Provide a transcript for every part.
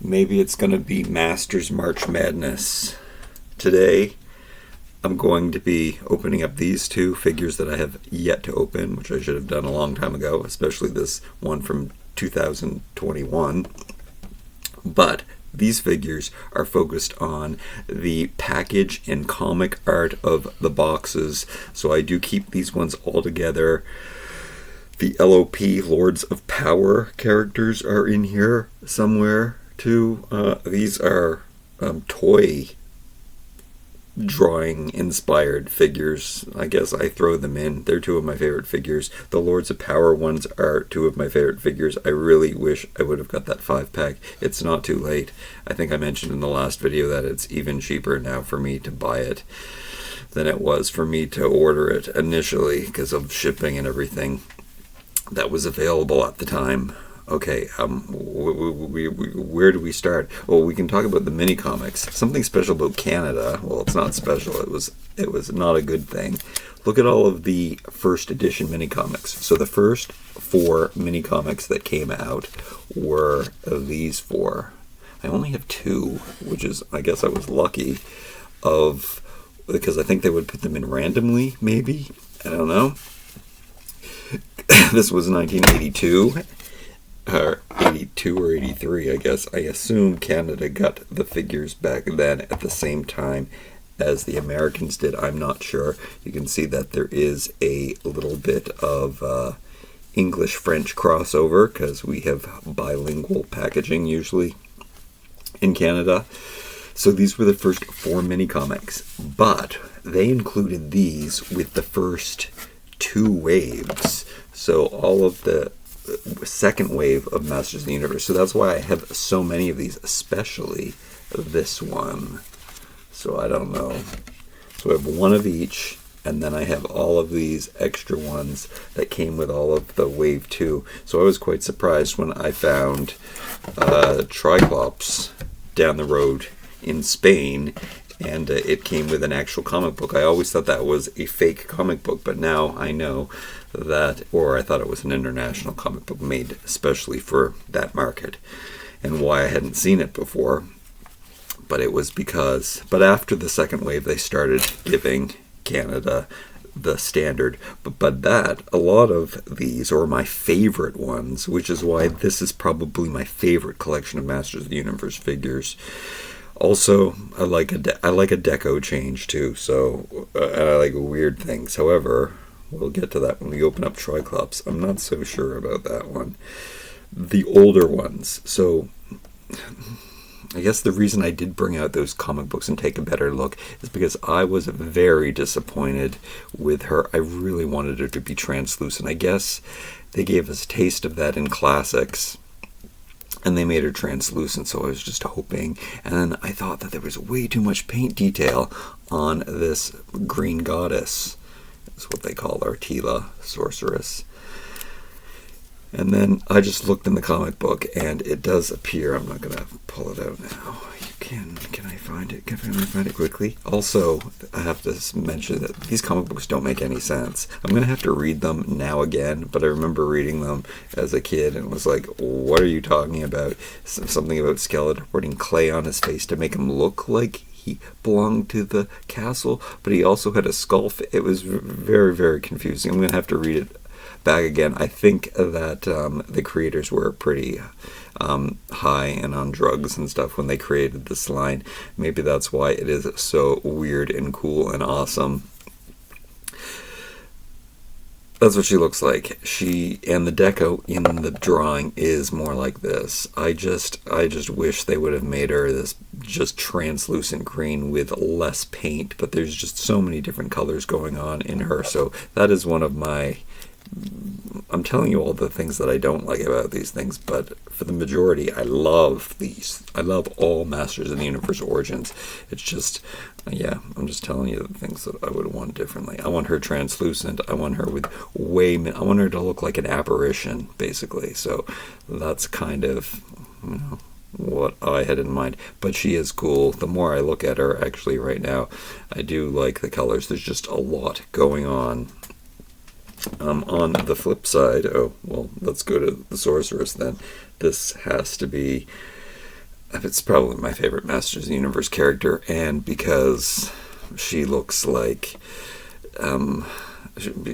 maybe it's going to be Masters March Madness. Today, I'm going to be opening up these two figures that I have yet to open, which I should have done a long time ago, especially this one from 2021. But these figures are focused on the package and comic art of the boxes, so I do keep these ones all together. The LOP Lords of Power characters are in here somewhere too. These are toy drawing inspired figures. I guess I throw them in. They're two of my favorite figures. The Lords of Power ones are two of my favorite figures. I really wish I would have got that 5-pack. It's not too late. I think I mentioned in the last video that it's even cheaper now for me to buy it than it was for me to order it initially because of shipping and everything that was available at the time. Okay, where do we start? Well, we can talk about the mini comics. Something special about Canada. Well, it's not special. It was not a good thing. Look at all of the first edition mini comics. So the first 4 mini comics that came out were these 4. I only have 2, which is, I guess I was lucky because I think they would put them in randomly, maybe. I don't know. This was 1982. 82 or 83, I guess. I assume Canada got the figures back then at the same time as the Americans did. I'm not sure. You can see that there is a little bit of English-French crossover because we have bilingual packaging usually in Canada. So these were the first 4 mini comics, but they included these with the first 2 waves. So all of the second wave of Masters of the Universe. So that's why I have so many of these, especially this one. So I don't know. So I have 1 of each, and then I have all of these extra ones that came with all of the wave 2. So I was quite surprised when I found Tri-Klops down the road in Spain, and it came with an actual comic book. I always thought that was a fake comic book, but now I know that, or I thought it was an international comic book made especially for that market, and why I hadn't seen it before. But it was but after the second wave, they started giving Canada the standard. But a lot of these are my favorite ones, which is why this is probably my favorite collection of Masters of the Universe figures. Also, I like a deco change too, so I like weird things. However, we'll get to that when we open up Tri-Klops. I'm not so sure about that one. The older ones. So I guess the reason I did bring out those comic books and take a better look is because I was very disappointed with her. I really wanted her to be translucent. I guess they gave us a taste of that in Classics, and they made her translucent, so I was just hoping. And then I thought that there was way too much paint detail on this green goddess. That's what they call her, Tila, sorceress. And then I just looked in the comic book, and it does appear. I'm not going to pull it out now. Can I find it? Can I find it quickly? Also, I have to mention that these comic books don't make any sense. I'm going to have to read them now again, but I remember reading them as a kid and was like, what are you talking about? Something about Skeletor putting clay on his face to make him look like he belonged to the castle, but he also had a skull. It was very, very confusing. I'm going to have to read it back again. I think that the creators were pretty high and on drugs and stuff when they created this line. Maybe that's why it is so weird and cool and awesome. That's what she looks like. And the deco in the drawing is more like this. I just wish they would have made her this just translucent green with less paint, but there's just so many different colors going on in her. So that is one of my I'm telling you all the things that I don't like about these things, but for the majority, I love these. I love all Masters of the Universe Origins. It's just, yeah, I'm just telling you the things that I would want differently. I want her translucent. I want her with I want her to look like an apparition, basically. So that's kind of, what I had in mind. But she is cool. The more I look at her, actually, right now, I do like the colors. There's just a lot going on. On the flip side, let's go to the Sorceress then. This has to be it's probably my favorite Masters of the Universe character, and because she looks like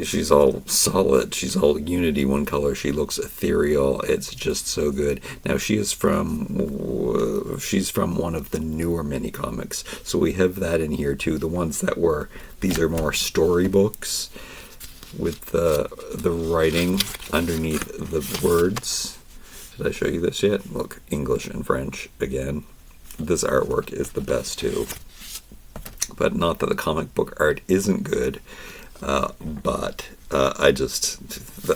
she's all solid, she's all unity, one color, she looks ethereal, it's just so good. Now she's from one of the newer mini comics, so we have that in here too. The ones that were, these are more storybooks with the writing underneath the words. Did I show you this yet? Look, English and French again. This artwork is the best too, but not that the comic book art isn't good. But I just,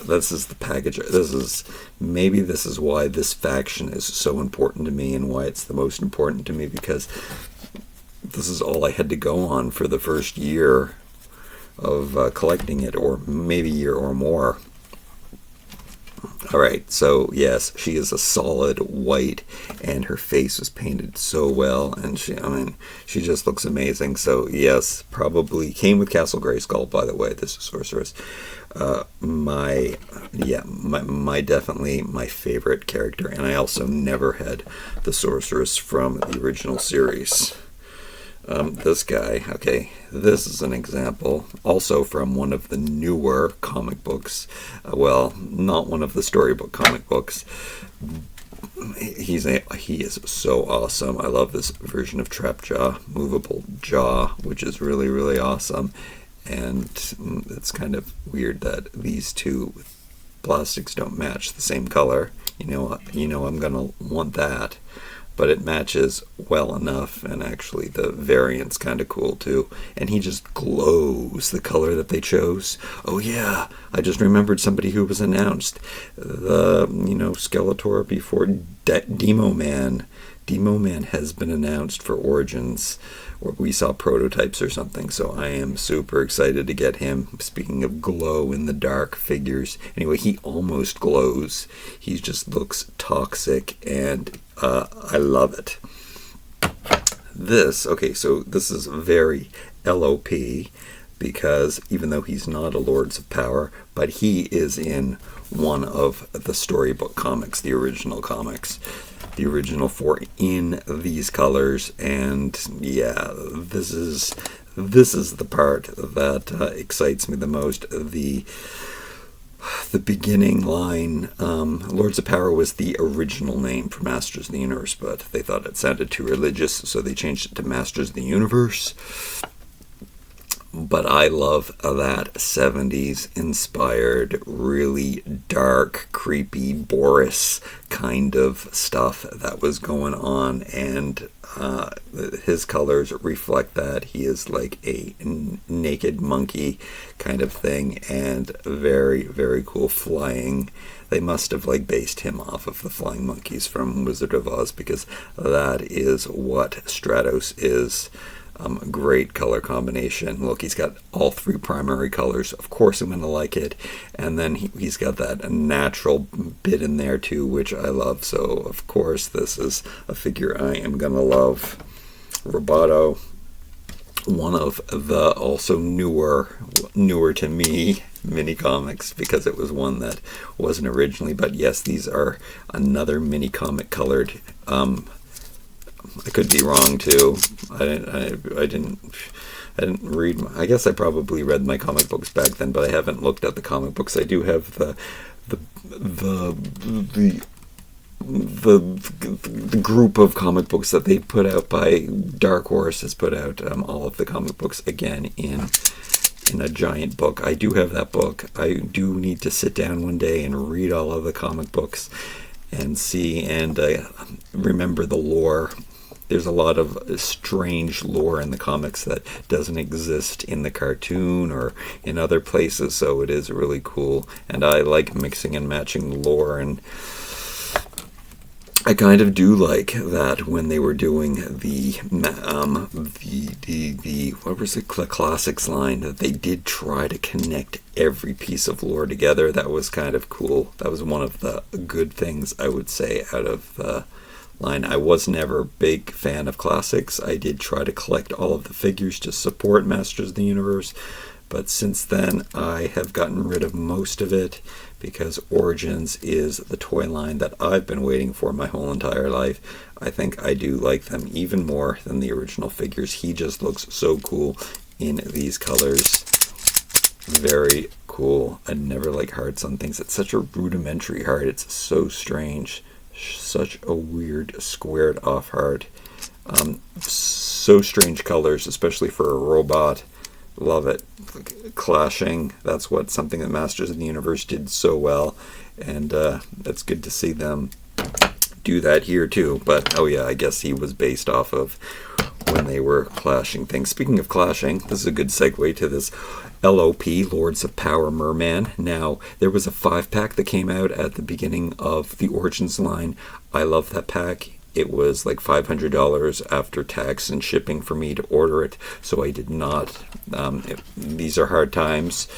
this is the package. This is why this faction is so important to me, and why it's the most important to me, because this is all I had to go on for the first year of collecting it, or maybe a year or more. Alright, so yes, she is a solid white, and her face was painted so well, and she just looks amazing. So yes, probably came with Castle Grayskull, by the way, this is Sorceress. Definitely my favorite character, and I also never had the Sorceress from the original series. This guy, okay, this is an example, also from one of the newer comic books. Well, not one of the storybook comic books. He is so awesome. I love this version of Trapjaw, movable jaw, which is really, really awesome. And it's kind of weird that these two plastics don't match the same color. You know, I'm gonna want that. But it matches well enough, and actually the variant's kind of cool too. And he just glows, the color that they chose. Oh yeah, I just remembered somebody who was announced. The, Skeletor before Demo Man. Demo Man has been announced for Origins, or we saw prototypes or something, so I am super excited to get him. Speaking of glow in the dark figures, anyway, he almost glows. He just looks toxic, and I love it. This is very LOP, because even though he's not a Lords of Power, but he is in one of the storybook comics, the original comics. The original 4 in these colors, and yeah, this is the part that excites me the most. The beginning line, Lords of Power was the original name for Masters of the Universe, but they thought it sounded too religious, so they changed it to Masters of the Universe. But I love that 70s inspired, really dark, creepy Boris kind of stuff that was going on, and his colors reflect that. He is like a naked monkey kind of thing, and very, very cool flying. They must have based him off of the flying monkeys from Wizard of Oz, because that is what Stratos is. Great color combination. Look, he's got all 3 primary colors. Of course I'm going to like it. And then he's got that natural bit in there too, which I love. So, of course, this is a figure I am going to love. Roboto, one of the also newer to me mini comics, because it was one that wasn't originally. But yes, these are another mini comic colored. I could be wrong too. I didn't read. I guess I probably read my comic books back then, but I haven't looked at the comic books. I do have the group of comic books that they put out by Dark Horse has put out all of the comic books again in a giant book. I do have that book. I do need to sit down one day and read all of the comic books and see and remember the lore. There's a lot of strange lore in the comics that doesn't exist in the cartoon or in other places, so it is really cool. And I like mixing and matching lore, and I kind of do like that when they were doing the what was it, the classics line, that they did try to connect every piece of lore together. That was kind of cool. That was one of the good things I would say out of the line. I was never a big fan of classics. I did try to collect all of the figures to support Masters of the Universe, but since then I have gotten rid of most of it because Origins is the toy line that I've been waiting for my whole entire life. I think I do like them even more than the original figures. He just looks so cool in these colors. Very cool. I never like hearts on things. It's such a rudimentary heart. It's so strange. Such a weird squared off heart. So strange colors, especially for a robot. Love it. Clashing. That's something that Masters of the Universe did so well. And that's good to see them do that here too. But oh yeah, I guess he was based off of when they were clashing things. Speaking of clashing, this is a good segue to this LOP, Lords of Power Merman. Now, there was a 5-pack that came out at the beginning of the Origins line. I love that pack. It was like $500 after tax and shipping for me to order it, so I did not. These are hard times.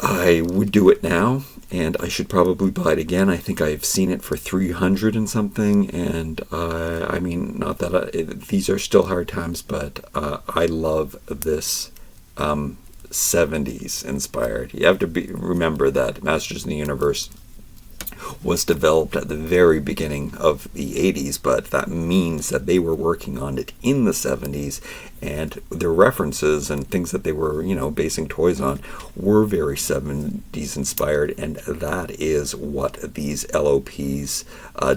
I would do it now, and I should probably buy it again. I think I've seen it for $300 and something, and I mean, not that these are still hard times, but I love this 70s inspired. You have to remember that Masters of the Universe was developed at the very beginning of the 80s, but that means that they were working on it in the 70s, and the references and things that they were, basing toys on were very 70s inspired, and that is what these LOPs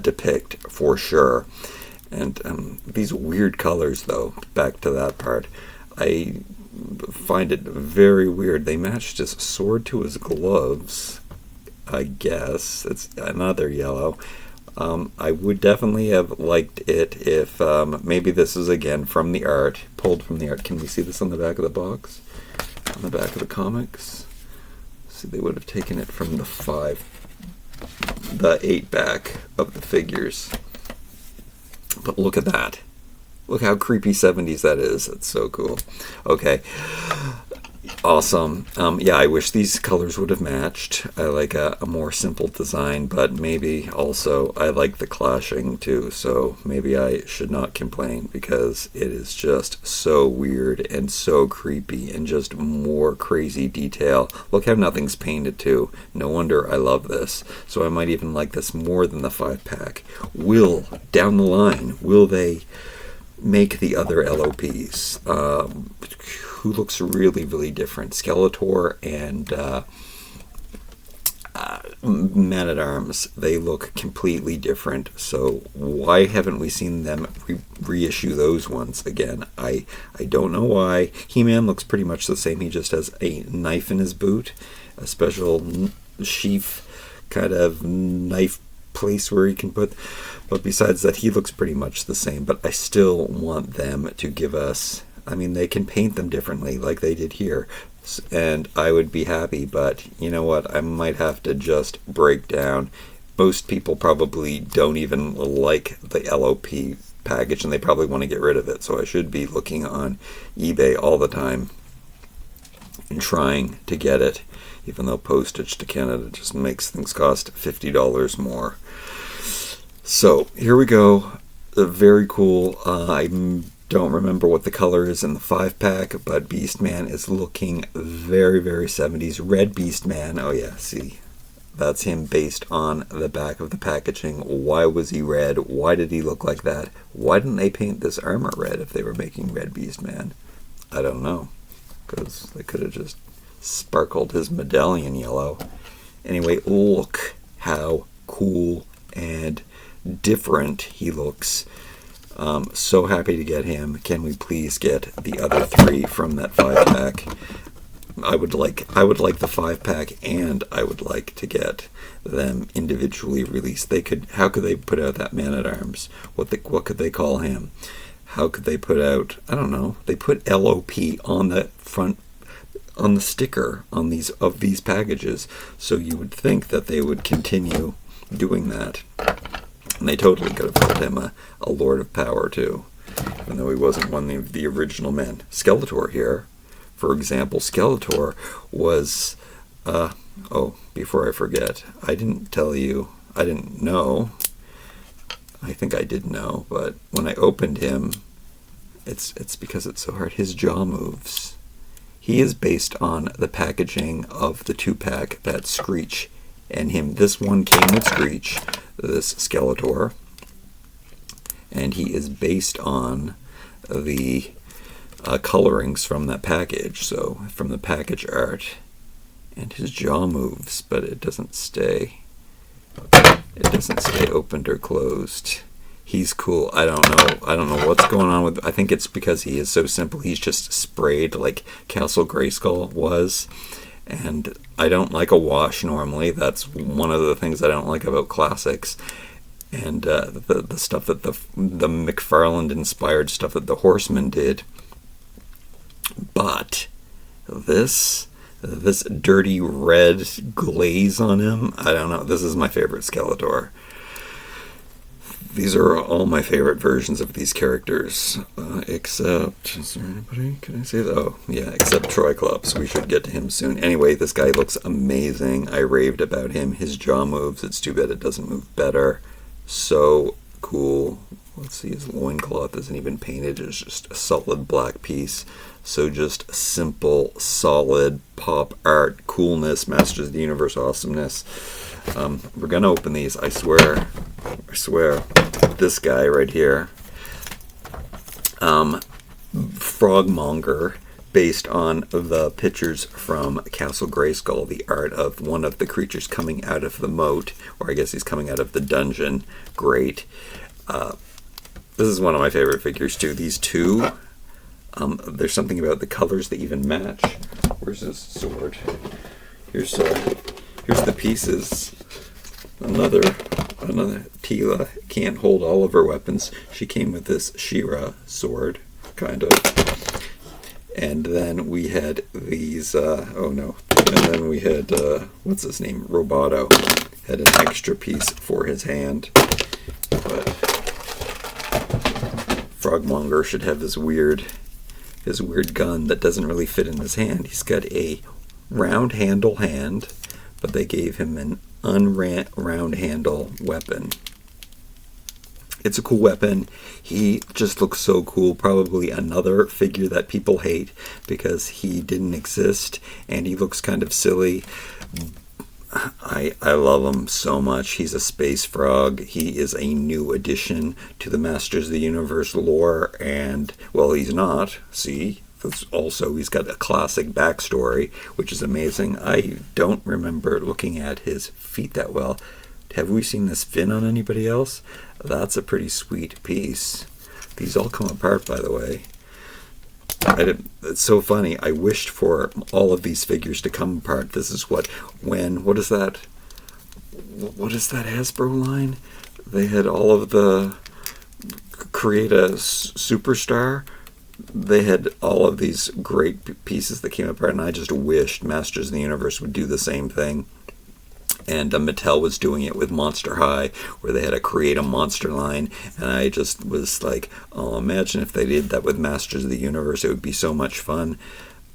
depict for sure. And these weird colors, though, back to that part, I find it very weird. They matched his sword to his gloves. I guess it's another yellow. I would definitely have liked it if maybe this is again from the art, pulled from the art. Can we see this on the back of the box? On the back of the comics? See, they would have taken it from the 8 back of the figures. But look at that. Look how creepy 70s that is. It's so cool. Okay. Awesome. Yeah, I wish these colors would have matched. I like a more simple design, but maybe also I like the clashing too, so maybe I should not complain because it is just so weird and so creepy and just more crazy detail. Look how nothing's painted too. No wonder I love this. So I might even like this more than the 5-pack. Down the line, will they make the other LOPs? Who looks really, really different? Skeletor and Man-at-Arms. They look completely different. So why haven't we seen them reissue those ones again? I don't know why. He-Man looks pretty much the same. He just has a knife in his boot, a special sheath kind of knife place where he can put. But besides that, he looks pretty much the same. But I still want them to give us... I mean, they can paint them differently like they did here, and I would be happy, but you know what? I might have to just break down. Most people probably don't even like the LOP package, and they probably want to get rid of it, so I should be looking on eBay all the time and trying to get it, even though postage to Canada just makes things cost $50 more. So, here we go. Very cool. I don't remember what the color is in the 5-pack, but Beastman is looking very, very 70s. Red Beastman. Oh yeah, see, that's him based on the back of the packaging. Why was he red? Why did he look like that? Why didn't they paint this armor red if they were making Red Beastman? I don't know, because they could have just sparkled his medallion yellow. Anyway, look how cool and different he looks. So happy to get him. Can we please get the other 3 from that 5-pack? I would like the 5-pack, and I would like to get them individually released. How could they put out that Man-at-Arms? What could they call him? How could they put out? I don't know. They put LOP on the front, on the sticker on these packages. So you would think that they would continue doing that. And they totally could have called him a Lord of Power, too. Even though he wasn't one of the original men. Skeletor here, for example. Skeletor was... before I forget. I didn't tell you. I didn't know. I think I did know. But when I opened him, it's because it's so hard. His jaw moves. He is based on the packaging of the 2-pack that Screech and him. This one came with Screech, this Skeletor, and he is based on the colorings from that package. So from the package art, and his jaw moves, but it doesn't stay. It doesn't stay opened or closed. He's cool. I don't know what's going on with. I think it's because he is so simple. He's just sprayed like Castle Grayskull was, and I don't like a wash normally. That's one of the things I don't like about classics. And the stuff that the McFarlane inspired stuff that the Horsemen did. But this dirty red glaze on him, I don't know. This is my favorite Skeletor. These are all my favorite versions of these characters, except, is there anybody? Can I say that? Oh, yeah, except Tri-Klops. We should get to him soon. Anyway, this guy looks amazing. I raved about him. His jaw moves. It's too bad it doesn't move better. So cool. Let's see, his loincloth isn't even painted. It's just a solid black piece. So just simple, solid pop art, coolness, Masters of the Universe awesomeness. We're going to open these, I swear. This guy right here, Frogmonger, based on the pictures from Castle Grayskull, the art of one of the creatures coming out of the moat, or I guess he's coming out of the dungeon. Great. This is one of my favorite figures too. These two, there's something about the colors that even match. Where's his sword? Here's the pieces. Another Tila can't hold all of her weapons. She came with this She-Ra sword, kind of. And then we had these, and then we had, what's his name? Roboto. Had an extra piece for his hand. But Frogmonger should have his weird gun that doesn't really fit in his hand. He's got a round handle hand, but they gave him an unround handle weapon. It's a cool weapon. He just looks so cool. Probably another figure that people hate because he didn't exist and he looks kind of silly. I love him so much. He's a space frog. He is a new addition to the Masters of the Universe lore, and well, he's not. See? Also, he's got a classic backstory, which is amazing. I don't remember looking at his feet that well. Have we seen this fin on anybody else? That's a pretty sweet piece. These all come apart, by the way. It's so funny. I wished for all of these figures to come apart. This is what is that Hasbro line? They had all of the create a superstar. They had all of these great pieces that came apart, and I just wished Masters of the Universe would do the same thing. And Mattel was doing it with Monster High, where they had to create a monster line, and I just was like, oh, imagine if they did that with Masters of the Universe. It would be so much fun.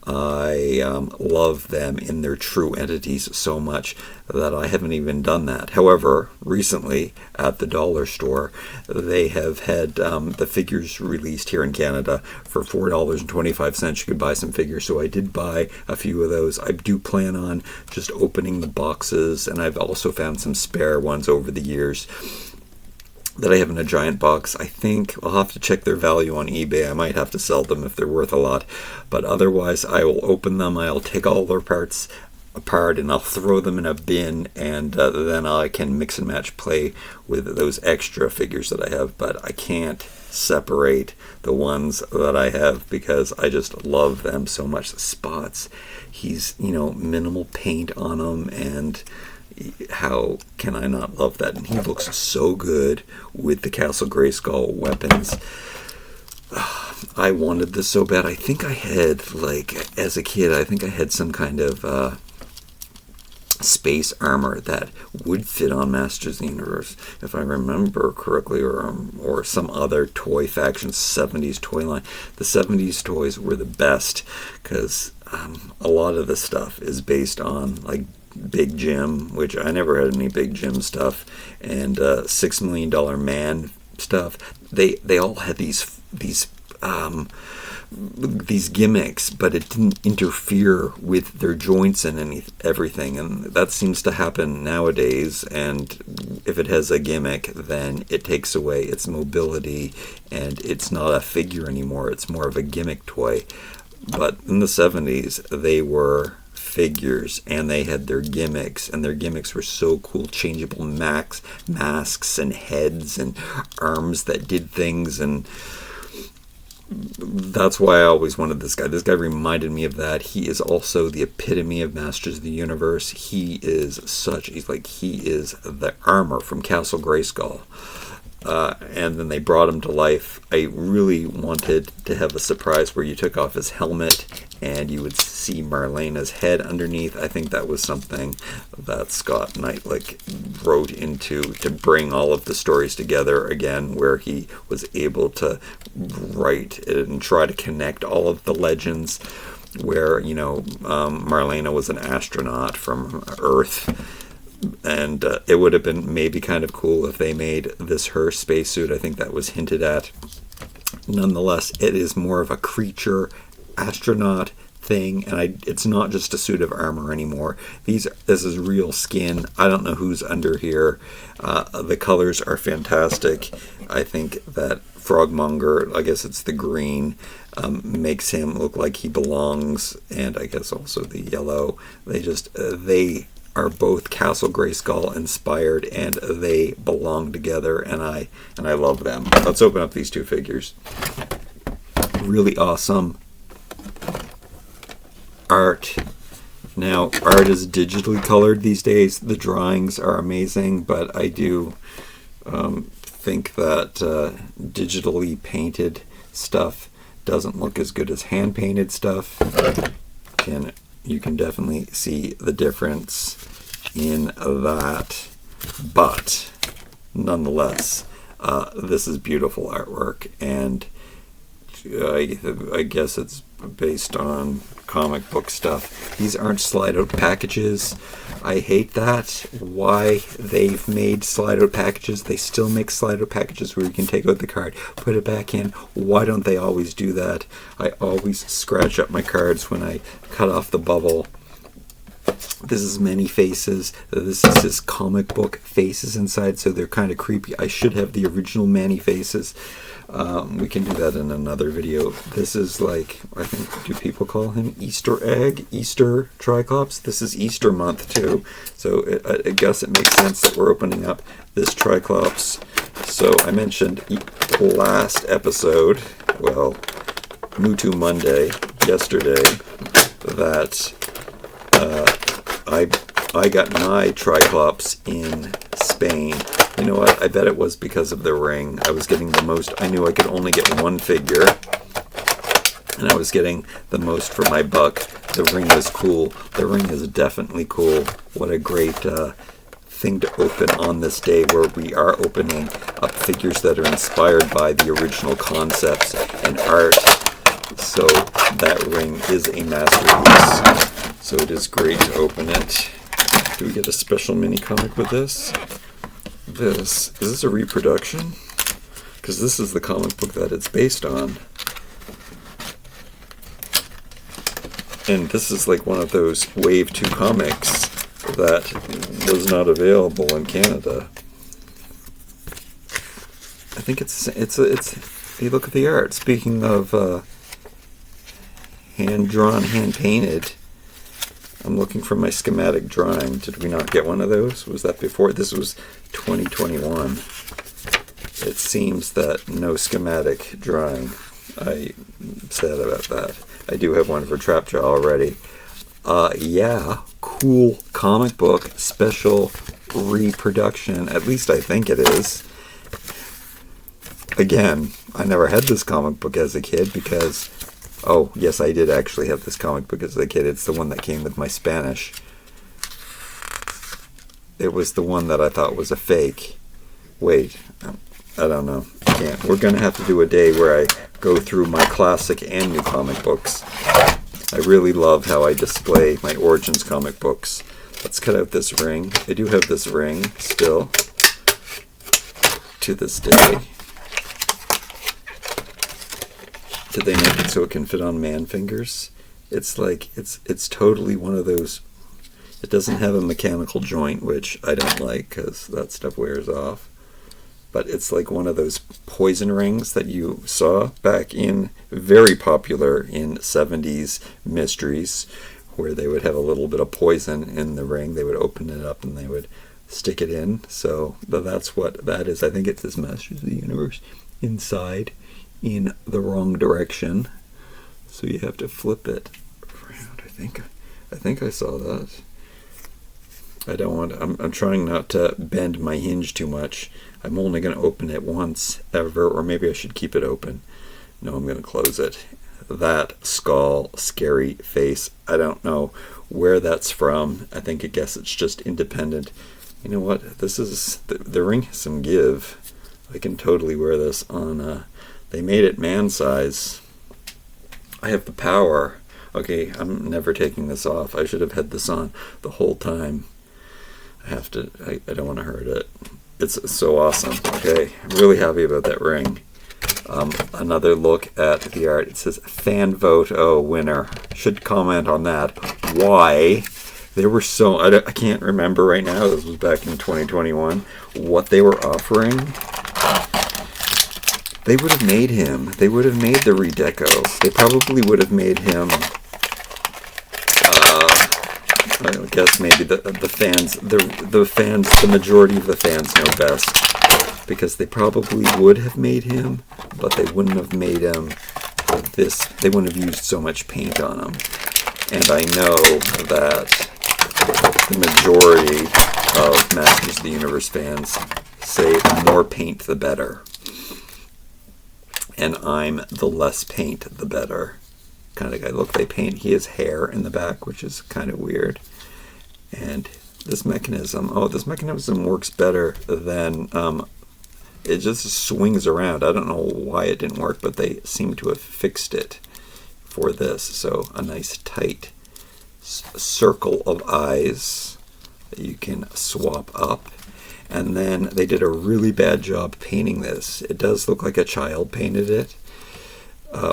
I love them in their true entities so much that I haven't even done that. However, recently at the dollar store, they have had the figures released here in Canada for $4.25. You could buy some figures, so I did buy a few of those. I do plan on just opening the boxes, and I've also found some spare ones over the years that I have in a giant box. I think I'll have to check their value on eBay. I might have to sell them if they're worth a lot. But otherwise, I will open them. I'll take all their parts apart and I'll throw them in a bin, and then I can mix and match play with those extra figures that I have. But I can't separate the ones that I have because I just love them so much. The Spots, he's, minimal paint on them, and how can I not love that? And he looks so good with the Castle Grayskull weapons. I wanted this so bad. I think I had, as a kid, I think I had some kind of space armor that would fit on Masters of the Universe, if I remember correctly, or some other toy faction, 70s toy line. The 70s toys were the best because a lot of the stuff is based on, Big Jim, which I never had any Big Jim stuff, and $6 Million Man stuff. They all had these these gimmicks, but it didn't interfere with their joints and everything. And that seems to happen nowadays. And if it has a gimmick, then it takes away its mobility, and it's not a figure anymore. It's more of a gimmick toy. But in the 70s, they were figures, and they had their gimmicks, and their gimmicks were so cool. Changeable masks and heads and arms that did things, and that's why I always wanted this guy. This guy reminded me of that. He is also the epitome of Masters of the Universe. He is the armor from Castle Grayskull. And then they brought him to life. I really wanted to have a surprise where you took off his helmet and you would see Marlena's head underneath. I think that was something that Scott Knight wrote into to bring all of the stories together again, where he was able to write and try to connect all of the legends, where Marlena was an astronaut from Earth. And it would have been maybe kind of cool if they made this her spacesuit. I think that was hinted at. Nonetheless, it is more of a creature, astronaut thing, and it's not just a suit of armor anymore. This is real skin. I don't know who's under here. The colors are fantastic. I think that Frogmonger, I guess it's the green, makes him look like he belongs, and I guess also the yellow. They are both Castle Grayskull inspired, and they belong together, and I love them. Let's open up these two figures. Really awesome art. Now, art is digitally colored these days. The drawings are amazing, but I do think that digitally painted stuff doesn't look as good as hand painted stuff. You can definitely see the difference in that, but nonetheless, this is beautiful artwork, and I guess it's based on comic book stuff. These aren't slide out packages. I hate that. Why they've made slide out packages. They still make slide out packages where you can take out the card, put it back in. Why don't they always do that? I always scratch up my cards when I cut off the bubble. This is many faces. This is his comic book faces inside, so they're kind of creepy. I should have the original Manny faces. We can do that in another video. This is I think, do people call him Easter egg? Easter Tri-Klops? This is Easter month too, so I guess it makes sense that we're opening up this Tri-Klops. So I mentioned last episode, MOTUesday, yesterday, that I got my Tri-Klops in Spain. You know what? I bet it was because of the ring. I was getting the most. I knew I could only get one figure, and I was getting the most for my buck. The ring was cool. The ring is definitely cool. What a great thing to open on this day, where we are opening up figures that are inspired by the original concepts and art. So that ring is a masterpiece. So it is great to open it. Do we get a special mini comic with this? Is this a reproduction? Because this is the comic book that it's based on. And this is one of those Wave 2 comics that was not available in Canada. I think it's you look at the art. Speaking of hand-drawn, hand-painted, I'm looking for my schematic drawing. Did we not get one of those? Was that before? This was 2021. It seems that no schematic drawing. I'm sad about that. I do have one for Trapjaw already. Yeah, cool comic book, special reproduction. At least I think it is. Again, I never had this comic book as a kid because... Oh, yes, I did actually have this comic book as a kid. It's the one that came with my Spanish. It was the one that I thought was a fake. Wait, I don't know. Can't. We're going to have to do a day where I go through my classic and new comic books. I really love how I display my Origins comic books. Let's cut out this ring. I do have this ring still to this day. Did they make it so it can fit on man fingers? It's like, it's totally one of those, it doesn't have a mechanical joint, which I don't like because that stuff wears off. But it's like one of those poison rings that you saw back in, very popular in 70s mysteries, where they would have a little bit of poison in the ring. They would open it up and they would stick it in. So that's what that is. I think it says Masters of the Universe inside in the wrong direction. So you have to flip it around. I think I saw that. I don't want to, I'm trying not to bend my hinge too much. I'm only going to open it once ever, or maybe I should keep it open. No, I'm going to close it. That skull, scary face, I don't know where that's from. I guess it's just independent. You know what? This is, the ring has some give. I can totally wear this on, they made it man size. I have the power. Okay, I'm never taking this off. I should have had this on the whole time. I don't want to hurt it. It's so awesome. Okay, I'm really happy about that ring. Another look at the art. It says fan vote. Oh, winner. Should comment on that. Why? They were so, I can't remember right now. This was back in 2021. What they were offering. They would have made him. They would have made the redeco. They probably would have made him. I guess maybe the fans, the majority of the fans know best, because they probably would have made him, but they wouldn't have made him this. They wouldn't have used so much paint on him. And I know that the majority of Masters of the Universe fans say the more paint the better, and I'm the less paint the better kind of guy. Look, he has hair in the back, which is kind of weird. And this mechanism works better than, it just swings around. I don't know why it didn't work, but they seem to have fixed it for this. So a nice tight circle of eyes that you can swap up. And then they did a really bad job painting this. It does look like a child painted it.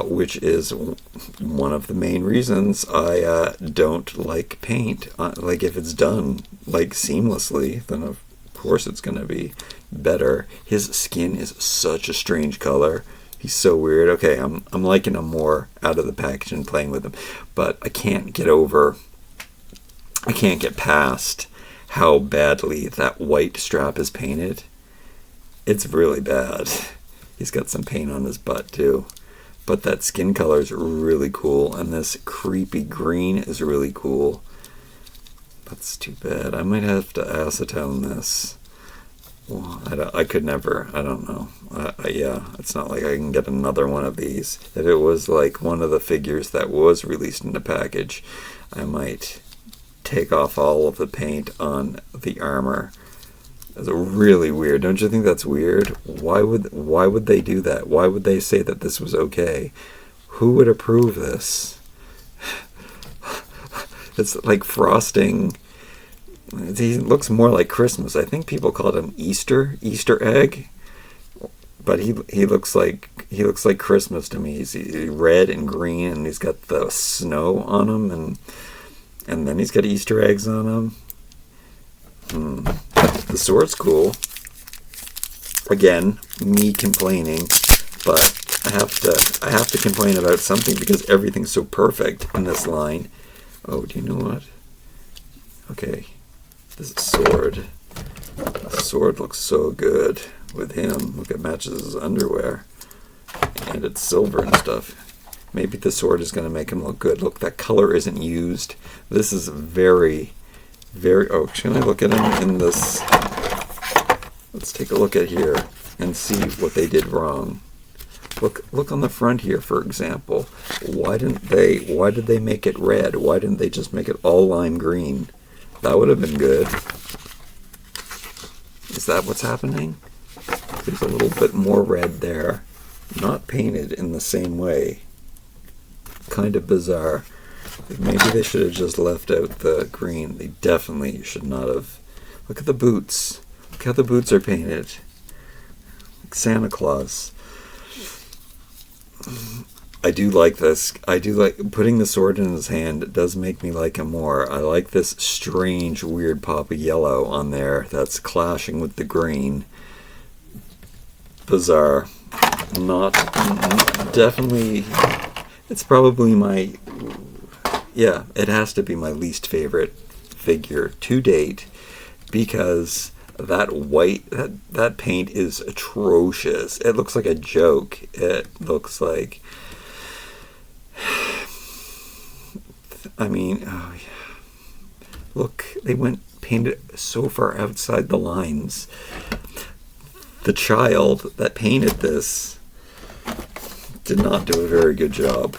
Which is one of the main reasons I don't like paint. Like, if it's done like seamlessly, then of course it's going to be better. His skin is such a strange color. He's so weird. Okay, I'm liking him more out of the package and playing with him, but I can't get past how badly that white strap is painted. It's really bad. He's got some paint on his butt too. But that skin color is really cool, and this creepy green is really cool. That's too bad. I might have to acetone this. Well, I could never. I don't know. Yeah, it's not like I can get another one of these. If it was like one of the figures that was released in the package, I might take off all of the paint on the armor. That's really weird. Don't you think that's weird? Why would they do that? Why would they say that this was okay? Who would approve this? It's like frosting. He looks more like Christmas. I think people called him Easter egg. But he looks like Christmas to me. He's red and green, and he's got the snow on him, and then he's got Easter eggs on him. The sword's cool. Again, me complaining, but I have to complain about something because everything's so perfect in this line. Oh, do you know what? Okay, this sword. The sword looks so good with him. Look, it matches his underwear, and it's silver and stuff. Maybe the sword is going to make him look good. Look, that color isn't used. This is very. Oh, can I look at him in this? Let's take a look at here and see what they did wrong. Look on the front here, for example. Why did they make it red? Why didn't they just make it all lime green? That would have been good. Is that what's happening? There's a little bit more red there. Not painted in the same way. Kind of bizarre. Maybe they should have just left out the green. They definitely should not have. Look at the boots. Look how the boots are painted. Like Santa Claus. I do like this. I do like putting the sword in his hand. It does make me like him more. I like this strange, weird pop of yellow on there that's clashing with the green. Bizarre. Not definitely. It's probably my. Yeah, it has to be my least favorite figure to date because that white that paint is atrocious. It looks like a joke. It looks like. I mean, oh yeah. Look, they painted so far outside the lines. The child that painted this did not do a very good job.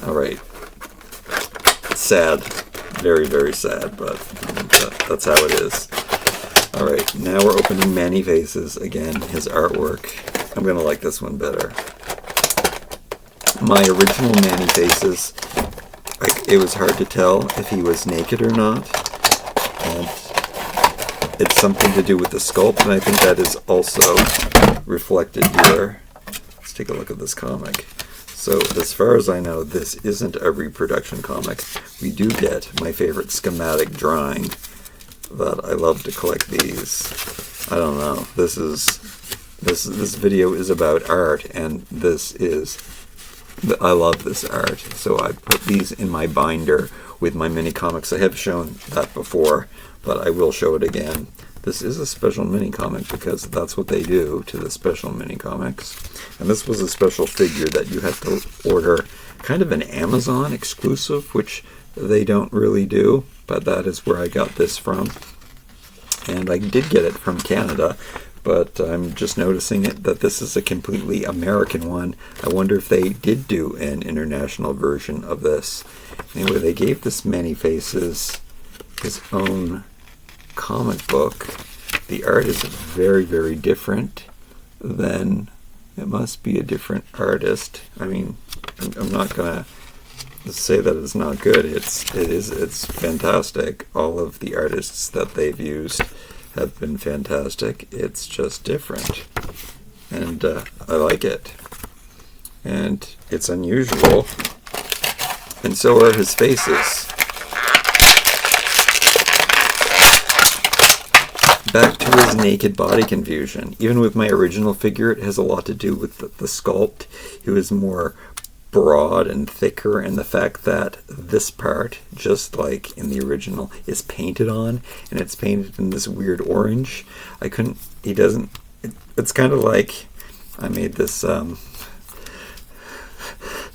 All right. Sad. Very, very sad, but that's how it is. All right, now we're opening Man-E-Faces. Again, his artwork. I'm going to like this one better. My original Man-E-Faces, it was hard to tell if he was naked or not. And it's something to do with the sculpt, and I think that is also reflected here. Let's take a look at this comic. So, as far as I know, this isn't a reproduction comic. We do get my favorite schematic drawing. That I love to collect these. I don't know. This video is about art, and I love this art. So I put these in my binder with my mini comics. I have shown that before, but I will show it again. This is a special mini comic because that's what they do to the special mini comics. And this was a special figure that you had to order, kind of an Amazon exclusive, which they don't really do, but that is where I got this from. And I did get it from Canada, but I'm just noticing that this is a completely American one. I wonder if they did do an international version of this. Anyway, they gave this Man-E-Faces his own comic book. The art is very, very different than. It must be a different artist. I mean, I'm not gonna say that it's not good. It's fantastic. All of the artists that they've used have been fantastic. It's just different, and I like it. And it's unusual, and so are his faces. Back to his naked body confusion. Even with my original figure, it has a lot to do with the sculpt. It was more broad and thicker, and the fact that this part, just like in the original, is painted on, and it's painted in this weird orange. It's kind of like, I made this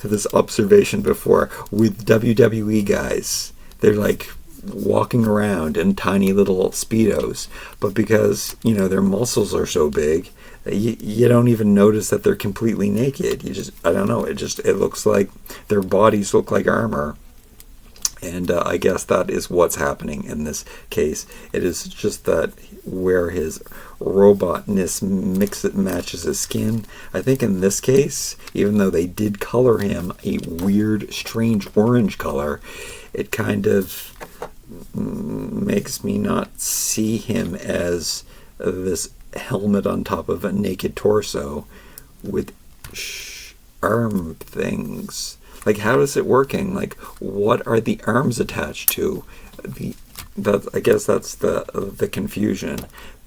this observation before with WWE guys. They're like walking around in tiny little Speedos, but because, their muscles are so big, you don't even notice that they're completely naked. I don't know, it looks like their bodies look like armor. And I guess that is what's happening in this case. It is just that where his robotness matches his skin. I think in this case, even though they did color him a weird, strange orange color, it kind of makes me not see him as this helmet on top of a naked torso with arm things. Like, how is it working? Like, what are the arms attached to? I guess that's the confusion.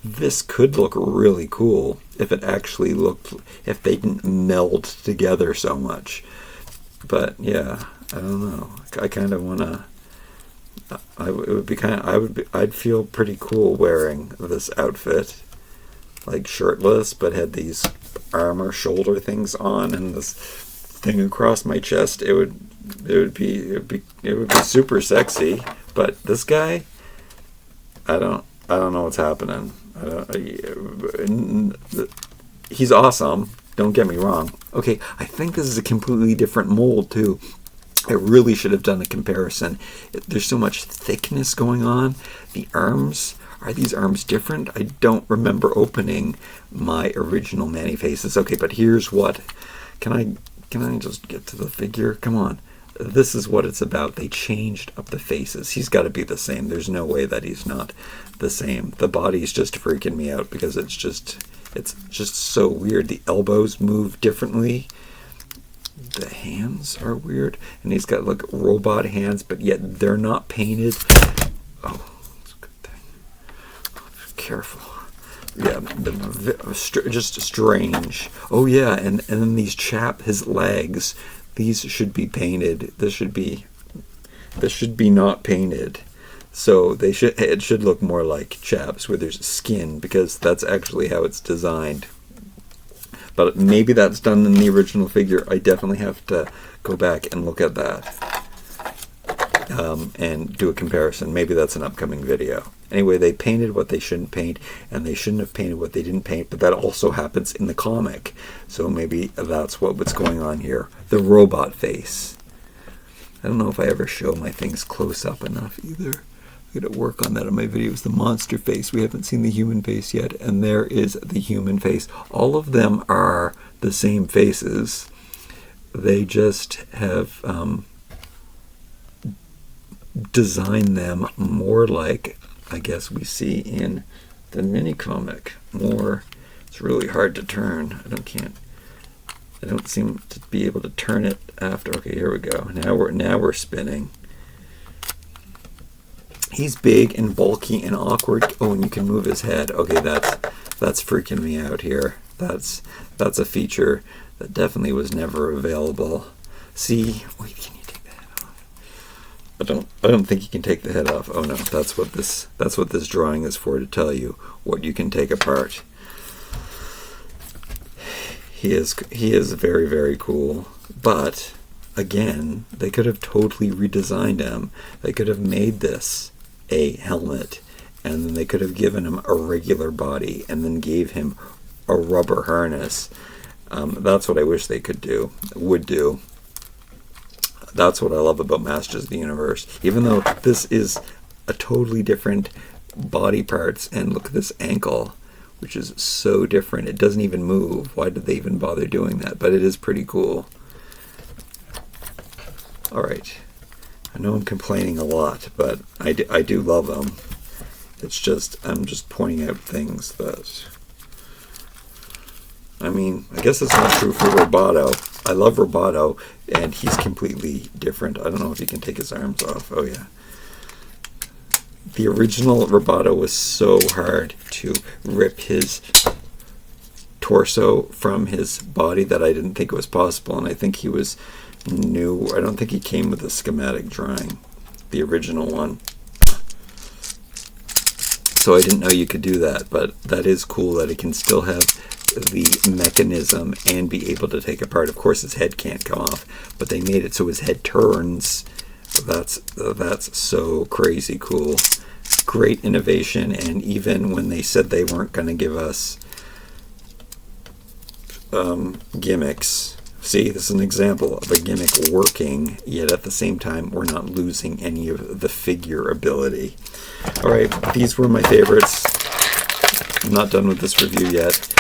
This could look really cool if it actually if they didn't meld together so much. But yeah, I don't know. I kind of want to. I'd feel pretty cool wearing this outfit, like shirtless, but had these armor shoulder things on and this thing across my chest. It would be super sexy. But this guy, I don't know what's happening. He's awesome. Don't get me wrong. Okay, I think this is a completely different mold too. I really should have done a comparison. There's so much thickness going on. The arms, are these arms different? I don't remember opening my original Man-E-Faces. Okay, but here's what. Can I just get to the figure? Come on. This is what it's about. They changed up the faces. He's got to be the same. There's no way that he's not the same. The body's just freaking me out because it's just so weird. The elbows move differently. The hands are weird, and he's got like robot hands, but yet they're not painted. Oh, that's a good thing. Careful. Yeah, just strange. Oh yeah, and then his legs, these should be painted. This should be not painted. So it should look more like chaps where there's skin, because that's actually how it's designed. But maybe that's done in the original figure. I definitely have to go back and look at that and do a comparison. Maybe that's an upcoming video. Anyway, they painted what they shouldn't paint, and they shouldn't have painted what they didn't paint, but that also happens in the comic. So maybe that's what's going on here. The robot face. I don't know if I ever show my things close up enough either. I gotta work on that in my videos. The monster face. We haven't seen the human face yet, and there is the human face. All of them are the same faces. They just have designed them more like, I guess, we see in the mini comic. More. It's really hard to turn. I don't seem to be able to turn it after. Okay, here we go. Now we're spinning. He's big and bulky and awkward. Oh, and you can move his head. Okay, that's freaking me out here. That's a feature that definitely was never available. See, wait, can you take the head off? I don't think you can take the head off. Oh no, that's what this drawing is for, to tell you what you can take apart. He is very, very cool, but again, they could have totally redesigned him. They could have made this a helmet, and then they could have given him a regular body and then gave him a rubber harness. That's what I wish they would do. That's what I love about Masters of the Universe. Even though this is a totally different body parts, and look at this ankle, which is so different. It doesn't even move. Why did they even bother doing that? But it is pretty cool. All right. I know I'm complaining a lot, but I do love them. It's just, I'm just pointing out things that... I mean, I guess it's not true for Roboto. I love Roboto, and he's completely different. I don't know if he can take his arms off. Oh, yeah. The original Roboto was so hard to rip his torso from his body that I didn't think it was possible, and I think he was new. I don't think he came with a schematic drawing, the original one. So I didn't know you could do that, but that is cool that it can still have the mechanism and be able to take apart. Of course, his head can't come off, but they made it so his head turns. That's so crazy cool. Great innovation, and even when they said they weren't going to give us gimmicks, see, this is an example of a gimmick working, yet at the same time we're not losing any of the figure ability. Alright, these were my favorites. I'm not done with this review yet.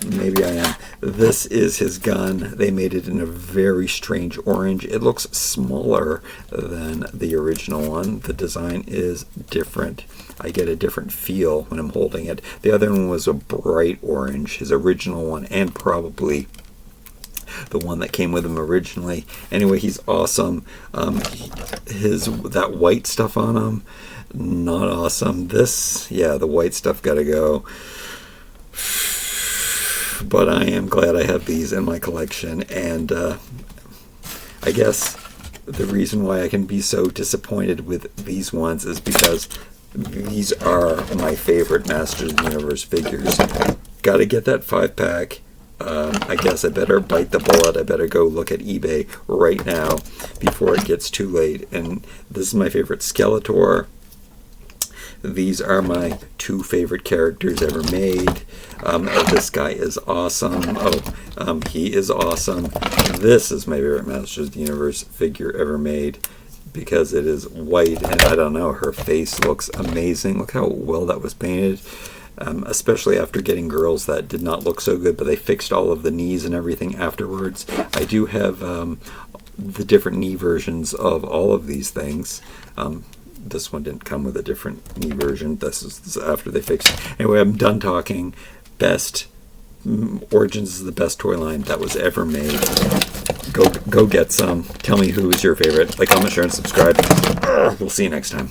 Maybe I am. This is his gun. They made it in a very strange orange. It looks smaller than the original one. The design is different. I get a different feel when I'm holding it. The other one was a bright orange, his original one, and probably the one that came with him originally. Anyway, he's awesome. That white stuff on him, not awesome. This, yeah, the white stuff gotta go. But I am glad I have these in my collection, and I guess the reason why I can be so disappointed with these ones is because these are my favorite Masters of the Universe figures. Gotta get that 5-pack. I guess I better bite the bullet. I better go look at eBay right now before it gets too late. And this is my favorite Skeletor. These are my 2 favorite characters ever made. This guy is awesome. He is awesome. This is my favorite Masters of the Universe figure ever made because it is white, and I don't know, her face looks amazing. Look how well that was painted. Especially after getting girls that did not look so good, but they fixed all of the knees and everything afterwards. I do have the different knee versions of all of these things. This one didn't come with a different knee version. This is after they fixed it. Anyway, I'm done talking. Origins is the best toy line that was ever made. Go get some. Tell me who is your favorite. Like, comment, share, and subscribe. We'll see you next time.